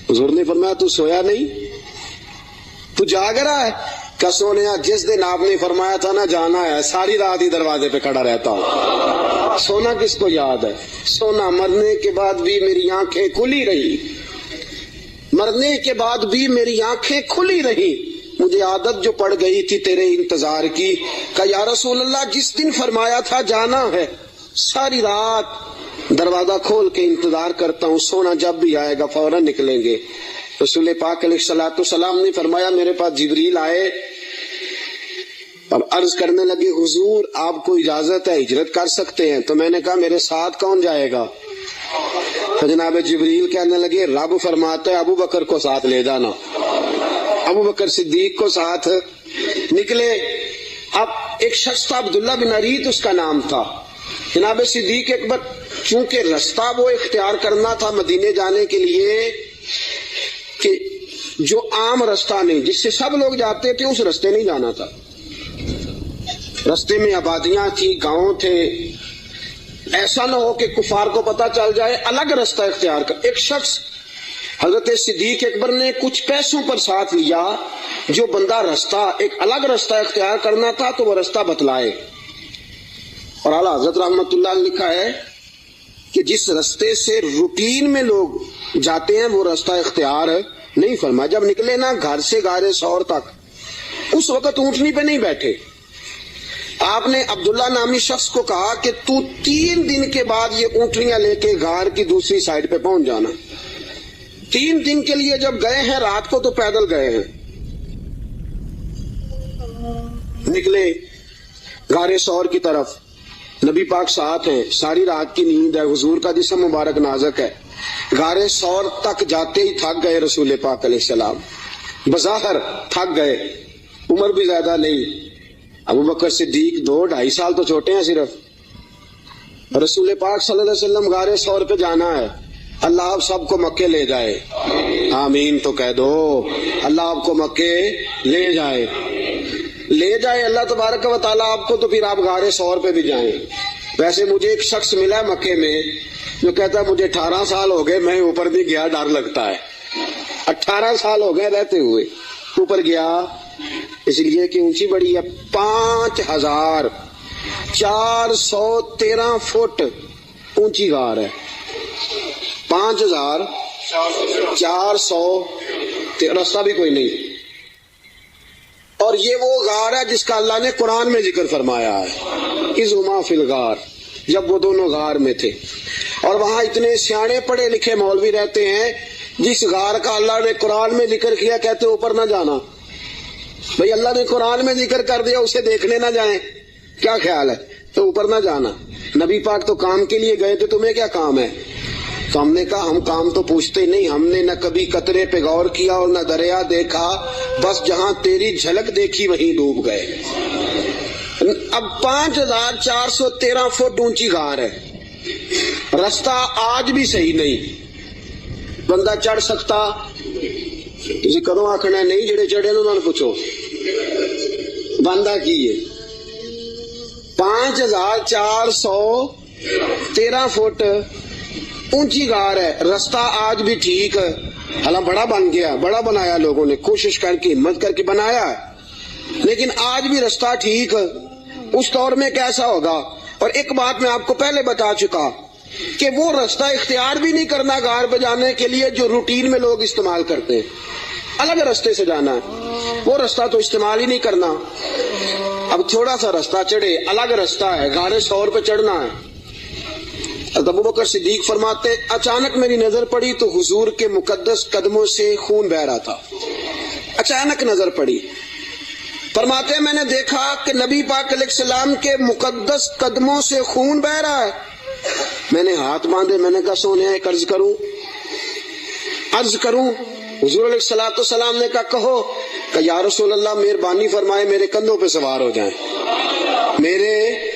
حضور نے فرمایا تو سویا نہیں, تو جاگ رہا ہے؟ کہ سونیا جس دن آپ نے فرمایا تھا نا جانا ہے ساری رات ہی دروازے پہ کھڑا رہتا ہوں. سونا کس کو یاد ہے؟ سونا مرنے کے بعد بھی میری آنکھیں کھلی رہی, مرنے کے بعد بھی میری آنکھیں کھلی رہی. مجھے عادت جو پڑ گئی تھی تیرے انتظار کی, کہ یا رسول اللہ جس دن فرمایا تھا جانا ہے ساری رات دروازہ کھول کے انتظار کرتا ہوں, سونا جب بھی آئے گا فوراً نکلیں گے. رسول پاک علیہ الصلوۃ والسلام نے فرمایا میرے پاس جبریل آئے اور عرض کرنے لگے حضور آپ کو اجازت ہے ہجرت کر سکتے ہیں. تو میں نے کہا میرے ساتھ کون جائے گا؟ تو جناب جبریل کہنے لگے رب فرماتا ہے ابو بکر کو ساتھ لے جانا. ابو بکر صدیق کو ساتھ نکلے. اب ایک شخص تھا عبداللہ بن اریت اس کا نام تھا. جناب صدیق اکبر چونکہ رستہ وہ اختیار کرنا تھا مدینے جانے کے لیے کہ जो आम रास्ता नहीं, जिससे सब लोग जाते थे, उस रास्ते नहीं जाना था। रास्ते में आबादियां थी, गांव थे। ऐसा ना हो कि कुफार को पता चल जाए, अलग रास्ता इख्तियार कर। एक शख्स हजरत सिद्दीक अकबर ने कुछ पैसों पर साथ लिया, जो बंदा रास्ता एक अलग रास्ता इख्तियार करना था तो वो रास्ता बतलाए। और आला हजरत रहमतुल्लाह ने लिखा है कि जिस रास्ते से रूटीन में लोग जाते हैं वो रास्ता इख्तियार नहीं फरमा। जब निकले ना घर से गारे सौर तक, उस वक्त ऊंटनी पे नहीं बैठे। आपने अब्दुल्ला नामी शख्स को कहा कि तू 3 दिन के बाद ये ऊंटनियां लेके गार की दूसरी साइड पे पहुंच जाना। 3 दिन के लिए जब गए हैं, रात को तो पैदल गए हैं, निकले गारे सौर की तरफ। नबी पाक साथ हैं, सारी रात की नींद है, हुजूर का जिस्म मुबारक नाजुक है। गारे सौर तक जाते ही थक गए रसूल पाक अलैहिस्सलाम, बज़ाहिर थक गए। उम्र भी ज्यादा नहीं, अबू बकर सिद्दीक 2-2.5 साल तो छोटे हैं सिर्फ। रसूल पाक सल्लल्लाहु अलैहि वसल्लम गारे सौर पे जाना है, अल्लाह आप सबको मक्के ले जाए, आमीन तो कह दो। अल्लाह आपको मक्के ले जाए, ले जाए अल्लाह तबारक व तआला आपको, तो फिर आप गारे सौर पे भी जाएं। वैसे मुझे एक शख्स मिला है मक्के में जो कहता है मुझे 18 साल हो गए, मैं ऊपर नहीं गया, डर लगता है। 18 साल हो गए रहते हुए, ऊपर गया इसलिए कि ऊंची बड़ी है। 5413 फुट ऊंची गार है। 5400, रास्ता भी कोई नहीं। और ये वो गार है जिसका अल्लाह ने कुरान में जिक्र फरमाया है, इज़ुमा फिल गार, जब वो दोनों गार में थे। और वहां इतने सियाणे पढ़े लिखे मौलवी रहते हैं, जिस गार का अल्लाह ने कुरान में जिक्र किया कहते ऊपर ना जाना। भाई अल्लाह ने कुरान में जिक्र कर दिया, उसे देखने ना जाएं, क्या ख्याल है? तो ऊपर ना जाना। नबी पाक तो काम के लिए गए थे, तुम्हें क्या काम है? तो हमने कहा हम काम तो पूछते नहीं, हमने न कभी कतरे पे गौर किया और न दरिया देखा, बस जहां तेरी झलक देखी वहीं डूब गए। अब 5413 फुट ऊंची गार है, रास्ता आज भी सही नहीं। बंदा चढ़ सकता, ਤੁਸੀਂ कदों आखना नहीं, जेड़े चढ़े ने उन्होंने पूछो बंदा की है। 5413 फुट ऊंची गार है, रास्ता आज भी ठीक है। हालांकि बड़ा बन गया, बड़ा बनाया लोगों ने, कोशिश करके हिम्मत करके बनाया है, लेकिन आज भी रास्ता ठीक है। उस दौर में कैसा होगा? और एक बात मैं आपको पहले बता चुका कि वो रास्ता इख्तियार भी नहीं करना गार बजाने के लिए जो रूटीन में लोग इस्तेमाल करते हैं, अलग रास्ते से जाना है, वो रास्ता तो इस्तेमाल ही नहीं करना। अब थोड़ा सा रास्ता चढ़े, अलग रास्ता है, गारे सौर पे चढ़ना है। अबू बकर सिद्दीक फरमाते, अचानक मेरी नजर पड़ी तो हुजूर के मुकद्दस कदमों से खून बह रहा था। अचानक नजर पड़ी, फरमाते मैंने देखा कि नबी पाक अलैहिस्सलाम के मुकद्दस कदमों से खून बह रहा है। मैंने हाथ बांधे, मैंने कहा सोने एक अर्ज करूं। हुजूर अलैहिस्सलाम ने कहा कहो। कि या रसूल अल्लाह मेहरबानी फरमाए मेरे कंधों पे सवार हो जाएं। मेरे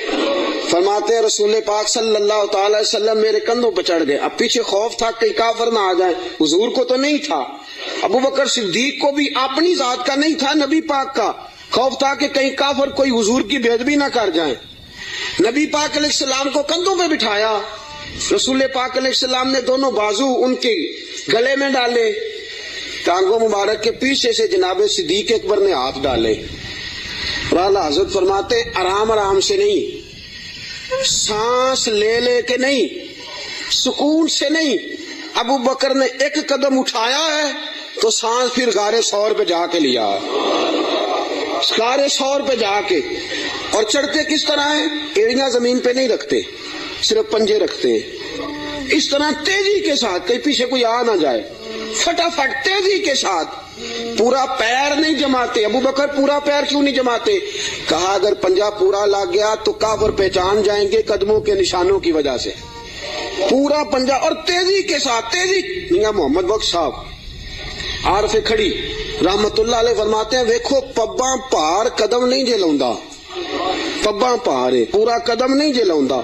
फरमाते हैं रसूल पाक सल्लल्लाहु अलैहि वसल्लम मेरे कंधों पे चढ़ गए। अब पीछे खौफ था कहीं काफिर ना आ जाए, हुजूर को तो नहीं था, अबू बकर सिद्दीक को भी अपनी जात का नहीं था, नबी पाक का खौफ था कि कहीं काफिर कोई हुजूर की बेअदबी ना कर जाए। नबी पाक अलैहिस्सलाम को कंधों पे बिठाया, रसूल पाक अलैहिस्सलाम ने दोनों बाजू उनके गले में डाले, टांगों मुबारक के पीछे से जनाब सिद्दीक अकबर ने हाथ डाले। और आला हज़रत फरमाते आराम आराम से नहीं, सांस ले ले के नहीं, सुकून से नहीं। अबू बकर ने एक कदम उठाया है तो सांस फिर गारे सौर पे जाके लिया, गारे सौर पे जाके। और चढ़ते किस तरह है? एड़ियां जमीन पे नहीं रखते, सिर्फ पंजे रखते हैं। इस तरह तेजी के साथ, कहीं पीछे कोई आ ना जाए, फटाफट तेजी के साथ, पूरा पैर नहीं जमाते। अबू बकर पूरा पैर क्यों नहीं जमाते? कहा अगर पंजा पूरा लग गया तो काफिर पहचान जाएंगे कदमों के निशानों की वजह से। पूरा पंजा और तेजी के साथ, तेजी। मियां मोहम्मद बख्श साहब आरफे खड़ी रहमतुल्लाह अलैह फरमाते हैं वेखो पब्बा भार कदम नहीं जे लाउंदा, पब्बा भार है पूरा कदम नहीं जे लाउंदा,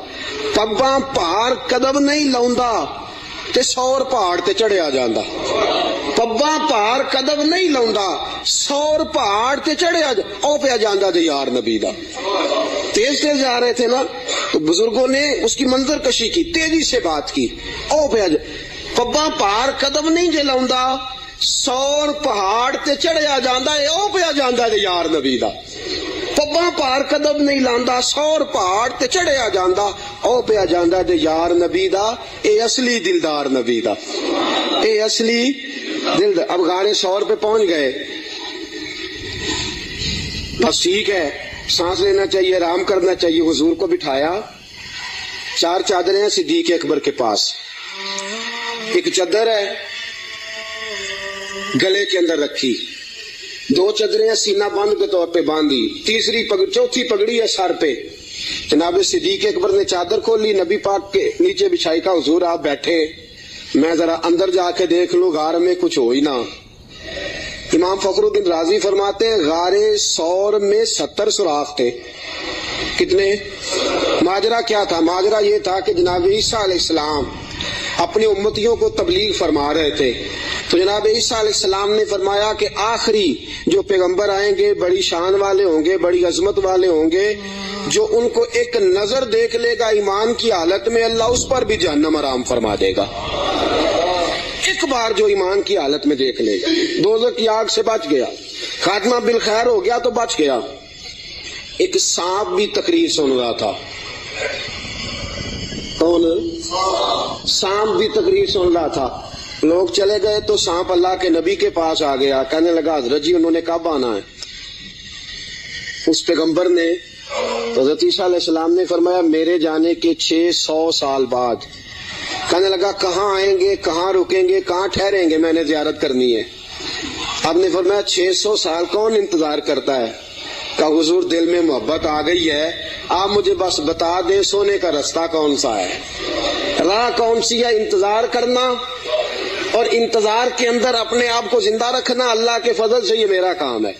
पब्बा भार कदम नहीं लाउंदा ते 100 पहाड़ ते चढ़िया जांदा। पब्बा ਪੱਬਾਂ ਭਾਰ ਕਦਮ ਨਹੀਂ ਲਾਉਂਦਾ, 100 ਪਹਾੜ ਤੇ ਚੜਿਆ ਉਹ ਪਿਆ ਜਾਂਦਾ ਤੇ यार नबी दा। तेज तेज जा रहे थे ना, तो बुजुर्गों ने उसकी मंजर कशी की, तेजी से बात की। ओ पिया पब्बा भार कदम नहीं जे लाउंदा, 100 पहाड़ ते चढ़िया जांदा है, ओ पिया जांदा ते यार नबी दा। पब्बा भार कदम नहीं लांदा, 100 पहाड़ ते चढ़िया जांदा, ओ पिया जांदा ते यार नबी दा। ए असली दिलदार नबी दा, ए असली दिलदार। अब गाने 100 पे पहुंच गए, बस ठीक है, सांस लेना चाहिए, आराम करना चाहिए। हुजूर को बिठाया, 4 चादरें हैं सिद्दीक अकबर के पास, एक चादर है गले के अंदर रखी, 2 चादरें सीना बंद के तौर पे बांधी, चौथी पगड़ी है सर पे। जनाब सिद्दीक अकबर ने चादर खोली, नबी पाक के नीचे बिछाई, का हुजूर आप बैठे, मैं जरा अंदर जाके देख लूं गार में कुछ हो ही ना। इमाम फखरुद्दीन राजी फरमाते हैं गारे सौर में 70 सुराख थे। कितने? माजरा क्या था? माजरा ये था कि जनाब ईसा अलैहिस्सलाम अपनी उम्मतियों को तबलीग फरमा रहे थे, तो जनाब ईसा अलैहिस्सलाम ने फरमाया कि आखिरी जो पैगंबर आएंगे बड़ी शान वाले होंगे, बड़ी अजमत वाले होंगे, जो उनको एक नजर देख लेगा ईमान की हालत में, अल्लाह उस पर भी जहन्नम हराम फरमा देगा। एक बार जो ईमान की हालत में देख लेगा, दोज़ख की आग से बच गया, खात्मा बिल खैर हो गया तो बच गया। एक सांप भी तकरीर सुन रहा था। कौन? सांप भी तकरीर सुन रहा था। लोग चले गए तो सांप अल्लाह के नबी के पास आ गया, कहने लगा हजरत जी उन्होंने कब आना है? उस पैगंबर ने, हजरत ईसा अलैहिस्सलाम ने फरमाया मेरे जाने के 600 साल बाद। कहने लगा कहाँ आएंगे, कहाँ रुकेंगे, कहाँ ठहरेंगे, मैंने जियारत करनी है। आपने फरमाया 600 साल कौन इंतजार करता है? का हुजूर दिल में मोहब्बत आ गई है, आप मुझे बस बता दें सोने का रास्ता कौन सा है, राह कौन सी है। इंतजार करना और इंतजार के अंदर अपने आप को जिंदा रखना अल्लाह के फजल से ये मेरा काम है,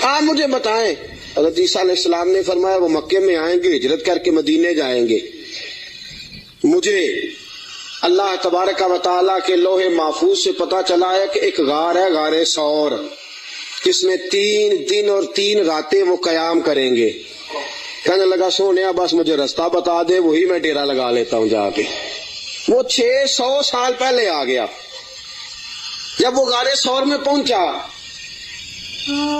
आप मुझे बताएं। हज़रत ईसा अलैहिस्सलाम ने फरमाया वो मक्के में आएंगे, हिजरत करके मदीने जाएंगे, मुझे अल्लाह तबारक व तआला के लोहे महफूज से पता चला है कि एक गार है, गारे सौर, जिसमें 3 दिन और 3 रातें वो कयाम करेंगे। कहने लगा सोनिया बस मुझे रास्ता बता दे, वही मैं डेरा लगा लेता हूं जाके। वो 600 साल पहले आ गया। जब वो गारे सौर में पहुंचा,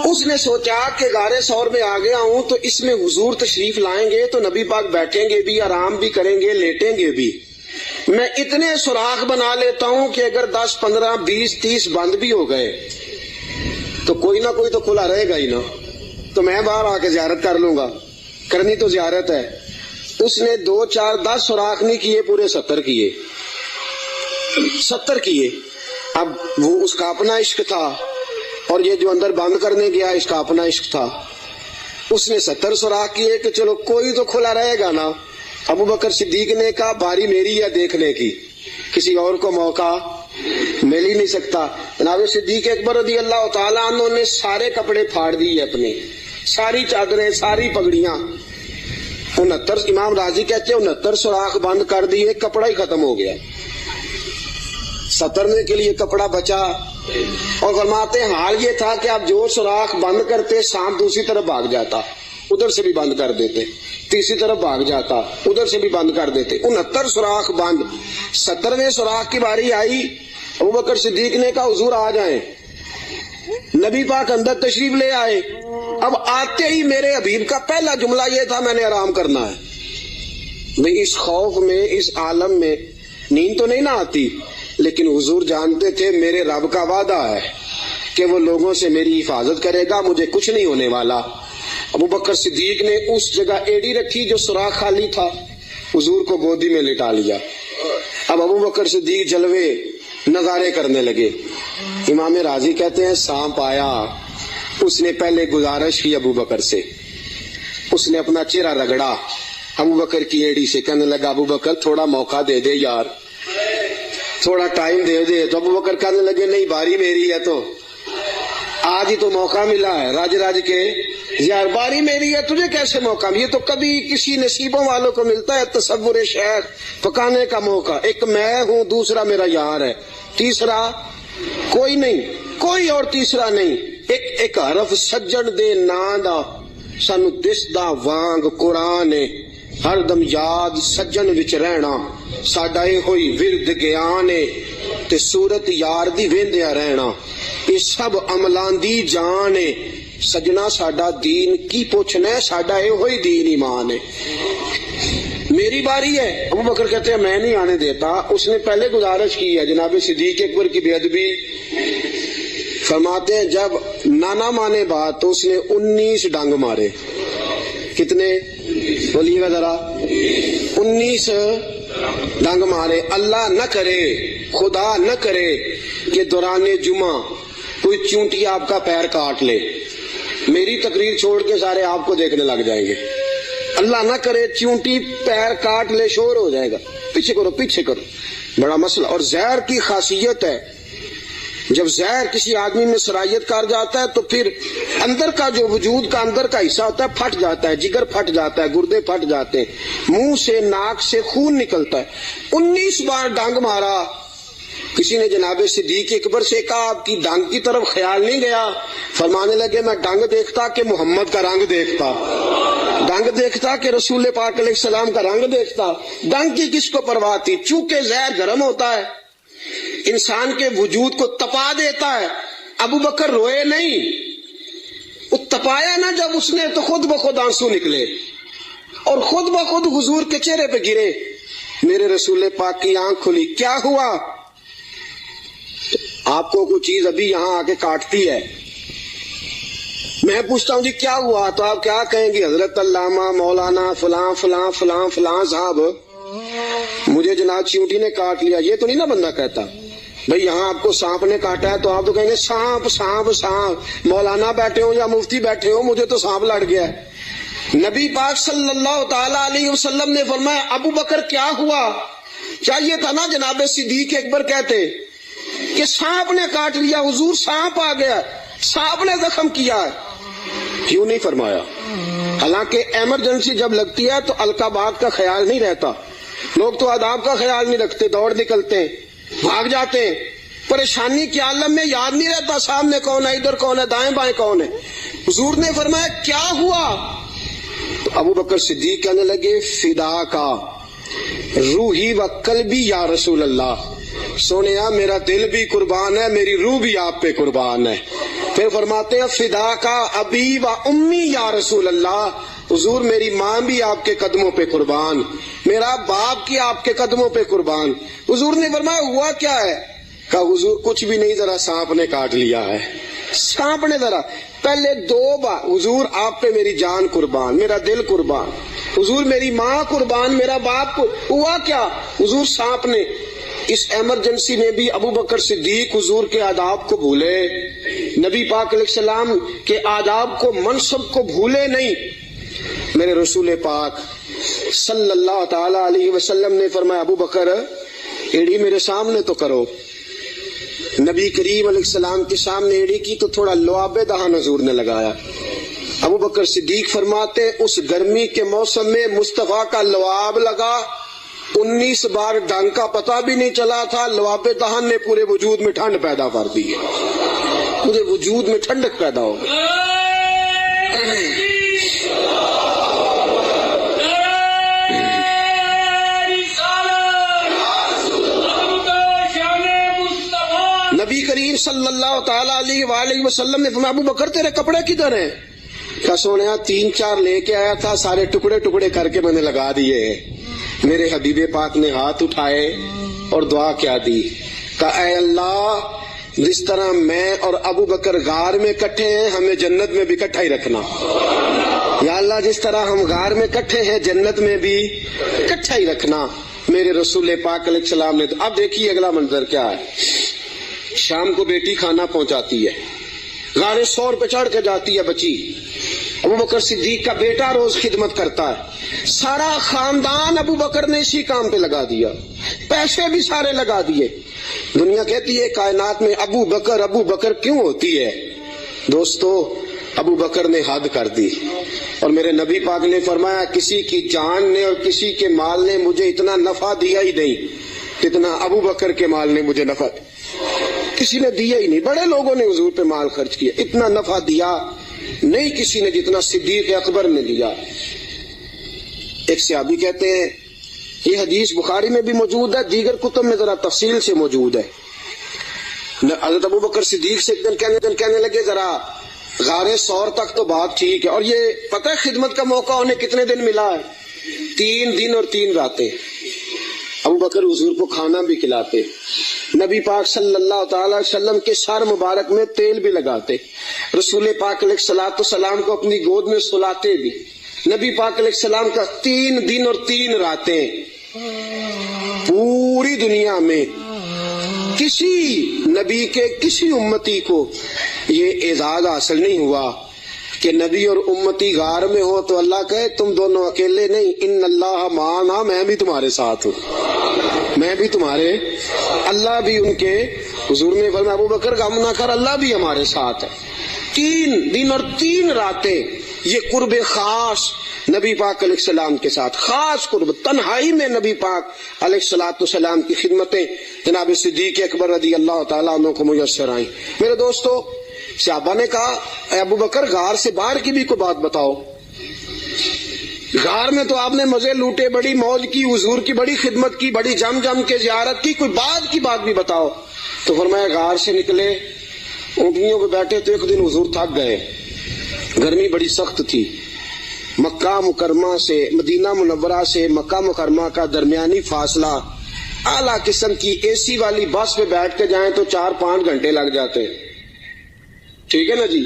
उसने सोचा कि गारे सौर में आ गया हूं तो इसमें हुजूर तशरीफ लाएंगे तो नबी पाक बैठेंगे भी, आराम भी करेंगे, लेटेंगे भी। मैं इतने सुराख बना लेता हूं कि अगर 10, 15, 20, 30 बंद भी हो गए तो कोई ना कोई तो खुला रहेगा ही ना, तो मैं बाहर आके जियारत कर लूंगा, करनी तो जियारत है। उसने 2, 4, 10 सुराख नहीं किए, पूरे 70 किए, 70 किए। अब वो उसका अपना इश्क था और ये जो अंदर बंद करने गया इसका अपना इश्क था। उसने 70 सुराख किए कि चलो कोई तो खुला रहेगा ना। अबू बकर सिद्दीक ने कहा बारी मेरी है देखने की, किसी और को मौका मिल ही नहीं सकता। जनाब सिद्दीक अकबर रज़ी अल्लाह तआला अन्हु ने सारे कपड़े फाड़ दिए अपने, सारी चादरें, सारी पगड़ियां, 69, इमाम राजी कहते हैं 69 सुराख बंद कर दिए, कपड़ा ही खत्म हो गया। 70 के लिए कपड़ा बचा। और फरमाते हैं हाल ये था कि आप जो सुराख बंद करते सांप दूसरी तरफ भाग जाता, उधर से भी बंद कर देते, तीसरी तरफ भाग जाता, उधर से भी बंद कर देते। 69 सुराख बंद। 70वें सुराख की बारी आई, अबू बकर सिद्दीक ने कहा हुजूर आ जाएं। नबी पाक अंदर तशरीफ ले आए। अब आते ही मेरे हबीब का पहला जुमला ये था मैंने आराम करना है। भाई इस खौफ में, इस आलम में नींद तो नहीं ना आती, लेकिन हुजूर जानते थे मेरे रब का वादा है कि वो लोगों से मेरी हिफाजत करेगा, मुझे कुछ नहीं होने वाला। अबू बकर सिद्दीक ने उस जगह एड़ी रखी जो सुराख खाली था, हुजूर को गोदी में लिटा लिया। अब अबू बकर सिद्दीक जलवे नजारे करने लगे। इमाम राजी कहते हैं सांप आया, उसने पहले गुजारिश की अबू बकर से, उसने अपना चेहरा रगड़ा अबू बकर की एड़ी से, कहने लगा अबू बकर थोड़ा मौका दे दे यार, थोड़ा टाइम दे दे। तो अबू बकर कहने लगे नहीं बारी मेरी है, तो आज ही तो मौका मिला है राज राज के यार, बारी मेरी है, तुझे कैसे मौका? ये तो कभी किसी नसीबों वालों को मिलता है तसव्वुर शेख, पकाने का मौका। एक मैं हूं, दूसरा मेरा यार है, तीसरा کوئی نہیں, کوئی اور تیسرا نہیں. ایک حرف سجن دے نام دا سانو دسدا وانگ قرآن ہے. ہر دم یاد سجن وچ رہنا ساڈا اے ہوئی ورد گیان ہے. تے صورت یار دی ویندیا رہنا یہ سب عملاں دی جان ہے. سجنا ساڈا دین کی پوچھنا ہے, ساڈا اے ہوئی دین ایمان ہے. میری باری ہے. ابو بکر کہتے ہیں میں نہیں آنے دیتا. اس نے پہلے گزارش کی ہے جناب صدیق اکبر کی بے ادبی. فرماتے ہیں جب نانا مانے بات تو اس نے 19 ڈنگ مارے. کتنے بولیے گا ذرا؟ 19 ڈنگ مارے. اللہ نہ کرے, خدا نہ کرے کہ دوران جمعہ کوئی چونٹی آپ کا پیر کاٹ لے. میری تقریر چھوڑ کے سارے آپ کو دیکھنے لگ جائیں گے. اللہ نہ کرے چونٹی پیر کاٹ لے, شور ہو جائے گا. پیچھے کرو پیچھے کرو, بڑا مسئلہ. اور زہر کی خاصیت ہے جب زہر کسی آدمی میں سرایت کر جاتا ہے تو پھر اندر کا جو وجود کا اندر کا حصہ ہوتا ہے پھٹ جاتا ہے. جگر پھٹ جاتا ہے, گردے پھٹ جاتے ہیں, منہ سے ناک سے خون نکلتا ہے. 19 بار ڈانگ مارا. کسی نے جناب صدیق اکبر سے کہا آپ کی ڈانگ کی طرف خیال نہیں گیا؟ فرمانے لگے میں ڈانگ دیکھتا کہ محمد کا رنگ دیکھتا, ڈانگ دیکھتا کہ رسول پاک علیہ السلام کا رنگ دیکھتا. ڈانگ کی کس کو پرواہ تھی؟ چونکہ زہر گرم ہوتا ہے, انسان کے وجود کو تپا دیتا ہے. ابو بکر روئے نہیں, وہ تپایا نا جب اس نے تو خود بخود آنسو نکلے اور خود بخود حضور کے چہرے پہ گرے. میرے رسول پاک کی آنکھ کھلی. کیا ہوا؟ آپ کو کوئی چیز ابھی یہاں آ کے کاٹتی ہے, میں پوچھتا ہوں جی کیا ہوا تو آپ کیا کہیں گے؟ حضرت علامہ مولانا فلاں فلاں فلاں فلاں صاحب مجھے جناب چیونٹی نے کاٹ لیا. یہ تو نہیں نا بندہ کہتا بھئی یہاں آپ کو سانپ نے کاٹا ہے, تو آپ تو کہیں گے سانپ سانپ سانپ. مولانا بیٹھے ہو یا مفتی بیٹھے ہو, مجھے تو سانپ لڑ گیا ہے. نبی پاک صلی اللہ تعالی علیہ وسلم نے فرمایا ابو بکر کیا ہوا؟ چاہیے تھا نا جناب صدیق اکبر کہتے کہ سانپ نے کاٹ لیا, حضور سانپ آ گیا, سانپ نے زخم کیا ہے. کیوں نہیں فرمایا؟ حالانکہ ایمرجنسی جب لگتی ہے تو القابات کا خیال نہیں رہتا. لوگ تو آداب کا خیال نہیں رکھتے, دوڑ نکلتے ہیں, بھاگ جاتے ہیں. پریشانی کے عالم میں یاد نہیں رہتا سامنے کون ہے, ادھر کون ہے, دائیں بائیں کون ہے. حضور نے فرمایا کیا ہوا؟ تو ابو بکر صدیق کہنے لگے فدا کا روحی و قلبی یا رسول اللہ. سونیا میرا دل بھی قربان ہے, میری روح بھی آپ پہ قربان ہے. پھر فرماتے ہیں فدا کا ابی و امی یا رسول اللہ. حضور میری ماں بھی آپ کے قدموں پہ قربان, میرا باپ کی آپ کے قدموں پہ قربان. حضور نے فرمایا ہوا کیا ہے؟ کہا حضور کچھ بھی نہیں, ذرا سانپ نے کاٹ لیا ہے. سانپ نے ذرا پہلے 2 بار حضور آپ پہ میری جان قربان, میرا دل قربان. حضور میری ماں قربان, میرا باپ. ہوا کیا؟ حضور سانپ نے. اس ایمرجنسی میں بھی ابو بکر صدیق حضور کے آداب کو بھولے, نبی پاک علیہ السلام کے آداب کو, منصب کو بھولے نہیں. میرے رسول پاک صلی اللہ تعالی علیہ وسلم نے فرمایا ابو بکر ایڑی میرے سامنے تو کرو. نبی کریم علیہ السلام کے سامنے ایڑی کی تو تھوڑا لعاب دہن حضور نے لگایا. ابو بکر صدیق فرماتے اس گرمی کے موسم میں مصطفیٰ کا لعاب لگا, 19 بار ڈنگ کا پتہ بھی نہیں چلا تھا. لعاب دہن نے پورے وجود میں ٹھنڈ پیدا کر دی ہے, پورے وجود میں ٹھنڈک پیدا ہو گئی. نبی کریم صلی اللہ تعالی علیہ وآلہ وسلم نے فرمایا ابو بکر تیرے کپڑے کدھر ہیں؟ کہا سونیا 3-4 لے کے آیا تھا, سارے ٹکڑے ٹکڑے کر کے میں نے لگا دیے. میرے حبیب پاک نے ہاتھ اٹھائے اور دعا کیا دی. کہا اے اللہ جس طرح میں اور ابو بکر غار میں کٹھے ہیں ہمیں جنت میں بھی کٹھا ہی رکھنا. یا اللہ جس طرح ہم غار میں کٹھے ہیں جنت میں بھی کٹھا ہی رکھنا. میرے رسول پاک علیہ السلام نے. اب دیکھیے اگلا منظر کیا ہے. شام کو بیٹی کھانا پہنچاتی ہے, غار سور پہ چڑھ کے جاتی ہے بچی. ابو بکر صدیق کا بیٹا روز خدمت کرتا ہے, سارا خاندان ابو بکر نے اسی کام پہ لگا دیا, پیسے بھی سارے لگا دیے. دنیا کہتی ہے کائنات میں ابو بکر کیوں ہوتی ہے؟ دوستو ابو بکر نے حد کر دی. اور میرے نبی پاک نے فرمایا کسی کی جان نے اور کسی کے مال نے مجھے اتنا نفع دیا ہی نہیں جتنا ابو بکر کے مال نے مجھے نفع. किसी ने दिया ही नहीं। बड़े लोगों ने हुजूर पे माल खर्च किया, इतना नफा दिया नहीं किसी ने जितना सिद्दीक अकबर ने दिया। एक सहाबी कहते हैं, ये हदीस बुखारी में भी मौजूद है, दीगर कुतुब में जरा तफसील से मौजूद है। हज़रत अबू बकर सिद्दीक से एक दिन कहने लगे, जरा गारे सौर तक तो बात ठीक है, और ये पता है खिदमत का मौका उन्हें कितने दिन मिला है? 3 दिन और 3 रातें। अबू बकर हुजूर को खाना भी खिलाते, नबी पाक सल्लल्लाहु अलैहि वसल्लम के सर मुबारक में तेल भी लगाते, रसूल पाक अलैहिस्सलाम को अपनी गोद में सुलाते भी। नबी पाक अलैहिस्सलाम का 3 दिन और 3 रातें पूरी दुनिया में किसी नबी के किसी उम्मती को ये एजाज हासिल नहीं हुआ कि नबी और उम्मती गार में हो तो अल्लाह कहे तुम दोनों अकेले नहीं, इन्नल्लाह माना, मैं भी तुम्हारे साथ हूँ, मैं भी तुम्हारे। अल्लाह भी उनके, हुजूर ने फरमाया अबू बकर गम ना कर, अल्लाह भी हमारे साथ है। 3 दिन और 3 रातें ये कुर्ब खास नबी पाक अलैहिस्सलाम के साथ, खास कुर्ब, तन्हाई में नबी पाक अलैहिस्सलाम की खिदमतें जनाब सिद्दीक अकबर रज़ी अल्लाह तआला अन्हु को मुयस्सर आई। मेरे दोस्तों, सहाबा ने कहा अबू बकर गार से बाहर की भी कोई बात बताओ, गार में तो आपने मजे लूटे, बड़ी मौज की, हुजूर की बड़ी खिदमत की, बड़ी जम जम के जियारत की, कोई बात की बात भी बताओ। तो फरमाया गार से निकले, ऊँटनियों पे बैठे तो एक दिन हुजूर थक गए, गर्मी बड़ी सख्त थी। मक्का मुकरमा से, मदीना मुनव्वरा से मक्का मुकरमा का दरमियानी फासला, आला किस्म की एसी वाली बस पे बैठ के जाएं तो 4-5 घंटे लग जाते हैं, ठीक है ना जी,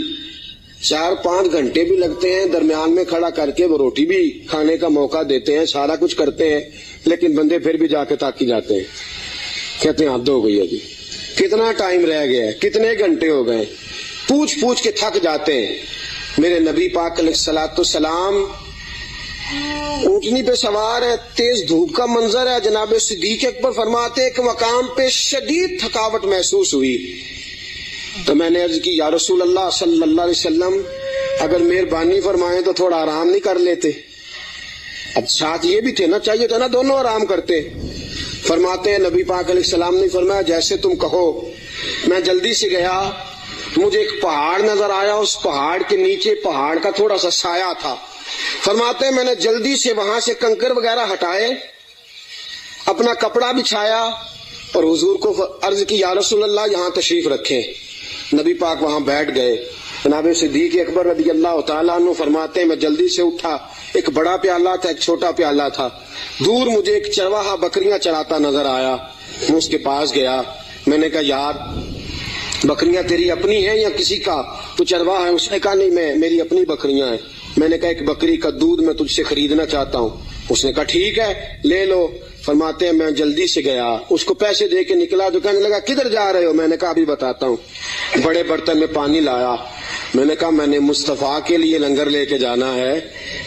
4-5 घंटे भी लगते हैं। दरमियान में खड़ा करके वो रोटी भी खाने का मौका देते हैं, सारा कुछ करते हैं, लेकिन बंदे फिर भी जाके ताकी जाते हैं, कहते हैं हद हो गई है जी, कितना टाइम रह गया है, कितने घंटे हो गए, पूछ पूछ के थक जाते हैं। मेरे नबी पाक अलैहिस्सलाम ऊँटनी पे सवार है, तेज धूप का मंजर है। जनाब सिद्दीक अकबर फरमाते एक मकाम पे शदीद थकावट महसूस हुई, तो मैंने अर्ज की या रसूल अल्लाह सल्लल्लाहु अलैहि वसल्लम, अगर मेहरबानी फरमाएं तो थोड़ा आराम नहीं कर लेते? अब साथ ये भी थे ना, चाहिए था ना दोनों आराम करते। फरमाते हैं नबी पाक अलैहिस्सलाम ने फरमाया जैसे तुम कहो। मैं जल्दी से गया, मुझे एक पहाड़ नजर आया, उस पहाड़ के नीचे पहाड़ का थोड़ा सा साया था। फरमाते हैं मैंने जल्दी से वहां से कंकर वगैरह हटाए, अपना कपड़ा बिछाया और हुजूर को अर्ज की या रसूल अल्लाह यहाँ तशरीफ रखें। नबी पाक वहां बैठ गए। जनाब सिद्दीक अकबर रज़ी अल्लाह तआला अन्हु फरमाते हैं मैं जल्दी से उठा, एक बड़ा प्याला था, एक छोटा प्याला था। दूर मुझे एक चरवाहा बकरियां चराता नजर आया, मैं उसके पास गया। मैंने कहा यार बकरियां तेरी अपनी है या किसी का? तो चरवाहा है। उसने कहा नहीं, मेरी अपनी बकरियां हैं। मैंने कहा एक बकरी का दूध मैं तुझसे खरीदना चाहता हूँ। उसने कहा ठीक है ले लो। फरमाते हैं मैं जल्दी से गया, उसको पैसे दे के निकला, जो कहने लगा किधर जा रहे हो? मैंने कहा अभी बताता हूँ। बड़े बर्तन में पानी लाया, मैंने कहा मैंने मुस्तफा के लिए लंगर लेके जाना है,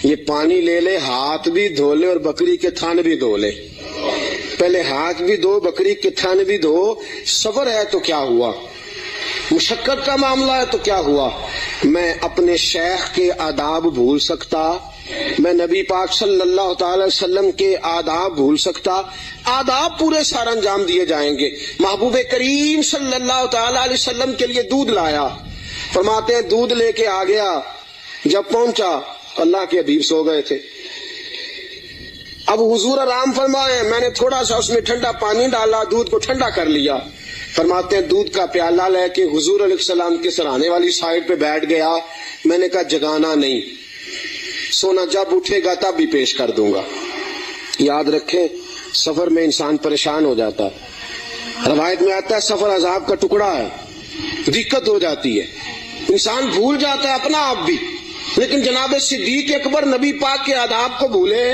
ये पानी ले ले, हाथ भी धो ले और बकरी के थान भी धो ले। पहले हाथ भी धो, बकरी के थान भी धो। सफर है तो क्या हुआ, मुशक्कत का मामला है तो क्या हुआ? मैं अपने शेख के आदाब भूल सकता? मैं नबी पाक सल्लल्लाहु अलैहि वसल्लम के आदाब भूल सकता? आदाब पूरे सार अंजाम दिए जाएंगे। महबूब करीम सल्लल्लाहु अलैहि वसल्लम के लिए दूध लाया। फरमाते हैं दूध लेके आ गया, जब पहुंचा अल्लाह के हबीब सो गए थे। अब हुजूर आराम फरमाए, मैंने थोड़ा सा उसमें ठंडा पानी डाला, दूध को ठंडा कर लिया। फरमाते हैं दूध का प्याला लेके हुजूर अलैहिस्सलाम के सराहने वाली साइड पे बैठ गया। मैंने कहा जगाना नहीं, सोना जब उठेगा तब भी पेश कर दूंगा। याद रखें सफर में इंसान परेशान हो जाता है। रवायत में आता है सफर अजाब का टुकड़ा है, दिक्कत हो जाती है, इंसान भूल जाता है अपना आप भी। लेकिन जनाब सिद्दीक अकबर नबी पाक के आदाब को भूले।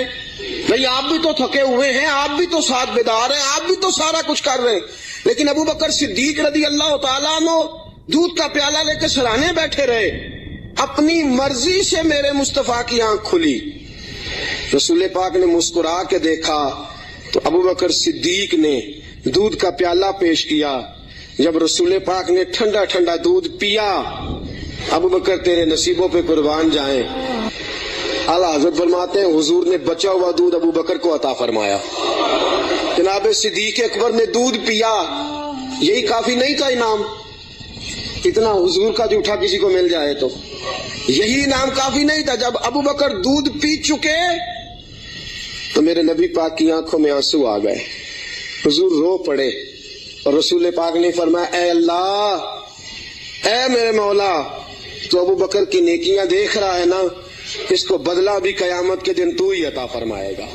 भाई आप भी तो थके हुए हैं, आप भी तो साथ बेदार हैं, आप भी तो सारा कुछ कर रहे हैं, लेकिन अबू बकर सिद्दीक रज़ी अल्लाह तआला अन्हु दूध का प्याला लेकर सराहने बैठे रहे। अपनी मर्जी से मेरे मुस्तफा की आंख खुली, रसूल पाक ने मुस्कुरा के देखा तो अबू बकर सिद्दीक ने दूध का प्याला पेश किया। जब रसूल पाक ने ठंडा ठंडा दूध पिया, अबू बकर तेरे नसीबों पे कुर्बान जाएं। आला हज़रत फरमाते हैं हुजूर ने बचा हुआ दूध अबू बकर को अता फरमाया। जनाब सिद्दीक अकबर ने दूध पिया, यही काफी नहीं था इनाम, इतना हुजूर का जूठा किसी को मिल जाए तो यही इनाम काफी नहीं था। जब अबू बकर दूध पी चुके तो मेरे नबी पाक की आंखों में आंसू आ गए, हुजूर रो पड़े और रसूल पाक ने फरमाया, ऐ अल्लाह, ऐ मेरे मौला, तो अबू बकर की नेकियां देख रहा है ना, इसको बदला भी कयामत के दिन तू ही अता फरमाएगा।